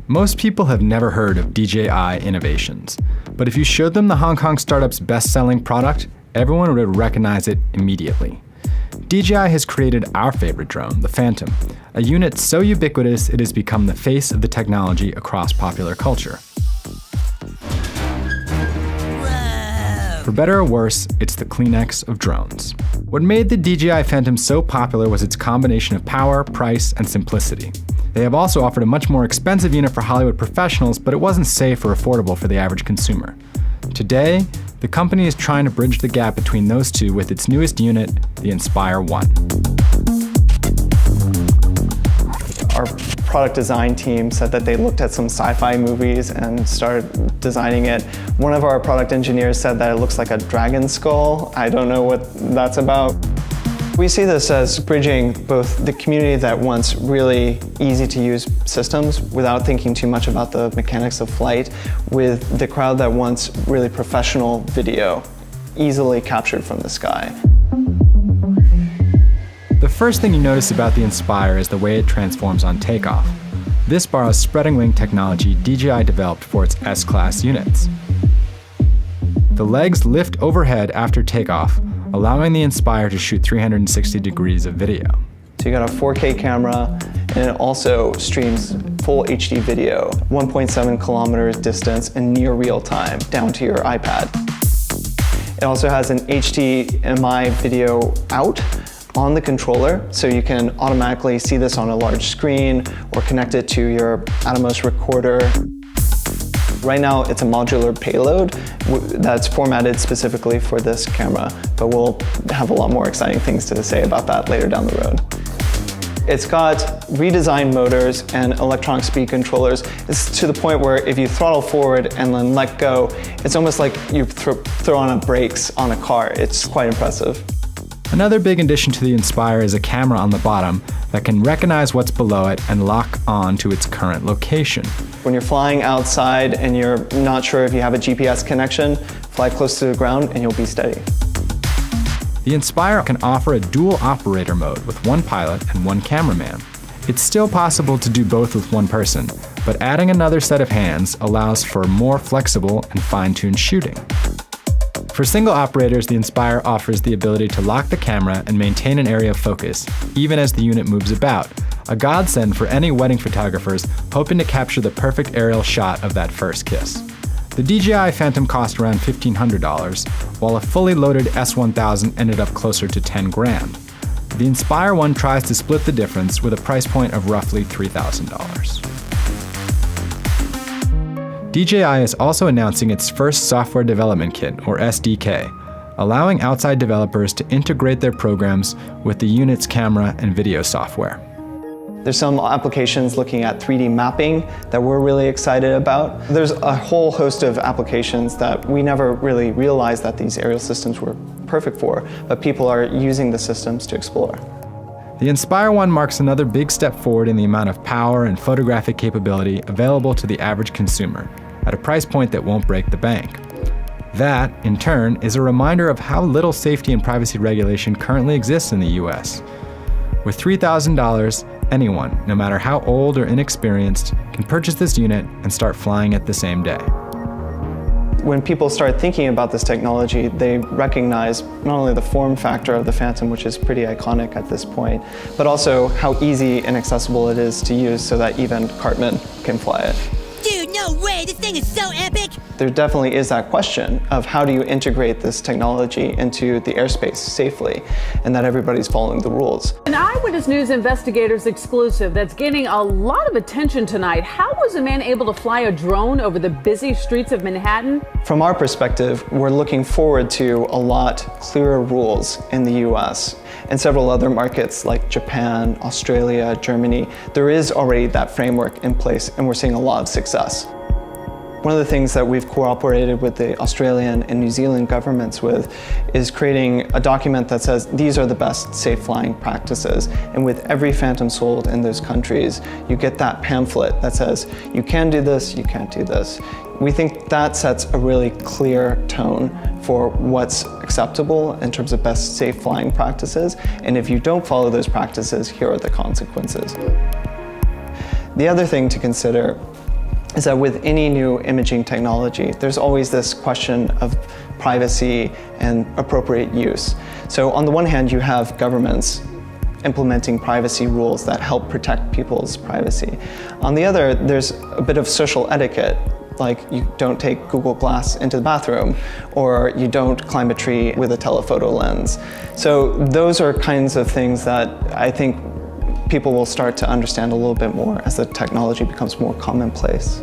Most people have never heard of DJI innovations, but if you showed them the Hong Kong startup's best-selling product, everyone would recognize it immediately. DJI has created our favorite drone, the Phantom, a unit so ubiquitous it has become the face of the technology across popular culture. For better or worse, it's the Kleenex of drones. What made the DJI Phantom so popular was its combination of power, price, and simplicity. They have also offered a much more expensive unit for Hollywood professionals, but it wasn't safe or affordable for the average consumer. Today, the company is trying to bridge the gap between those two with its newest unit, the Inspire 1. Our product design team said that they looked at some sci-fi movies and started designing it. One of our product engineers said that it looks like a dragon skull. I don't know what that's about. We see this as bridging both the community that wants really easy to use systems without thinking too much about the mechanics of flight with the crowd that wants really professional video, easily captured from the sky. The first thing you notice about the Inspire is the way it transforms on takeoff. This borrows spreading wing technology DJI developed for its S-Class units. The legs lift overhead after takeoff, allowing the Inspire to shoot 360 degrees of video. So you got a 4K camera, and it also streams full HD video, 1.7 kilometers distance in near real time, down to your iPad. It also has an HDMI video out on the controller, so you can automatically see this on a large screen or connect it to your Atomos recorder. Right now, it's a modular payload that's formatted specifically for this camera, but we'll have a lot more exciting things to say about that later down the road. It's got redesigned motors and electronic speed controllers. It's to the point where if you throttle forward and then let go, it's almost like you throw on brakes on a car. It's quite impressive. Another big addition to the Inspire is a camera on the bottom that can recognize what's below it and lock on to its current location. When you're flying outside and you're not sure if you have a GPS connection, fly close to the ground and you'll be steady. The Inspire can offer a dual operator mode with one pilot and one cameraman. It's still possible to do both with one person, but adding another set of hands allows for more flexible and fine-tuned shooting. For single operators, the Inspire offers the ability to lock the camera and maintain an area of focus, even as the unit moves about, a godsend for any wedding photographers hoping to capture the perfect aerial shot of that first kiss. The DJI Phantom cost around $1,500, while a fully loaded S1000 ended up closer to $10 grand. The Inspire 1 tries to split the difference with a price point of roughly $3,000. DJI is also announcing its first software development kit, or SDK, allowing outside developers to integrate their programs with the unit's camera and video software. There's some applications looking at 3D mapping that we're really excited about. There's a whole host of applications that we never really realized that these aerial systems were perfect for, but people are using the systems to explore. The Inspire 1 marks another big step forward in the amount of power and photographic capability available to the average consumer, at a price point that won't break the bank. That, in turn, is a reminder of how little safety and privacy regulation currently exists in the US. With $3,000, anyone, no matter how old or inexperienced, can purchase this unit and start flying it the same day. When people start thinking about this technology, they recognize not only the form factor of the Phantom, which is pretty iconic at this point, but also how easy and accessible it is to use so that even Cartman can fly it. Dude, no way! This thing is so epic! There definitely is that question of how do you integrate this technology into the airspace safely, and that everybody's following the rules. An Eyewitness News investigators exclusive that's getting a lot of attention tonight. How was a man able to fly a drone over the busy streets of Manhattan? From our perspective, we're looking forward to a lot clearer rules in the US. and several other markets like Japan, Australia, Germany, there is already that framework in place, and we're seeing a lot of success. One of the things that we've cooperated with the Australian and New Zealand governments with is creating a document that says these are the best safe flying practices. And with every Phantom sold in those countries, you get that pamphlet that says you can do this, you can't do this. We think that sets a really clear tone for what's acceptable in terms of best safe flying practices. And if you don't follow those practices, here are the consequences. The other thing to consider is that with any new imaging technology, there's always this question of privacy and appropriate use. So on the one hand, you have governments implementing privacy rules that help protect people's privacy. On the other, there's a bit of social etiquette, like you don't take Google Glass into the bathroom, or you don't climb a tree with a telephoto lens. So those are kinds of things that I think people will start to understand a little bit more as the technology becomes more commonplace.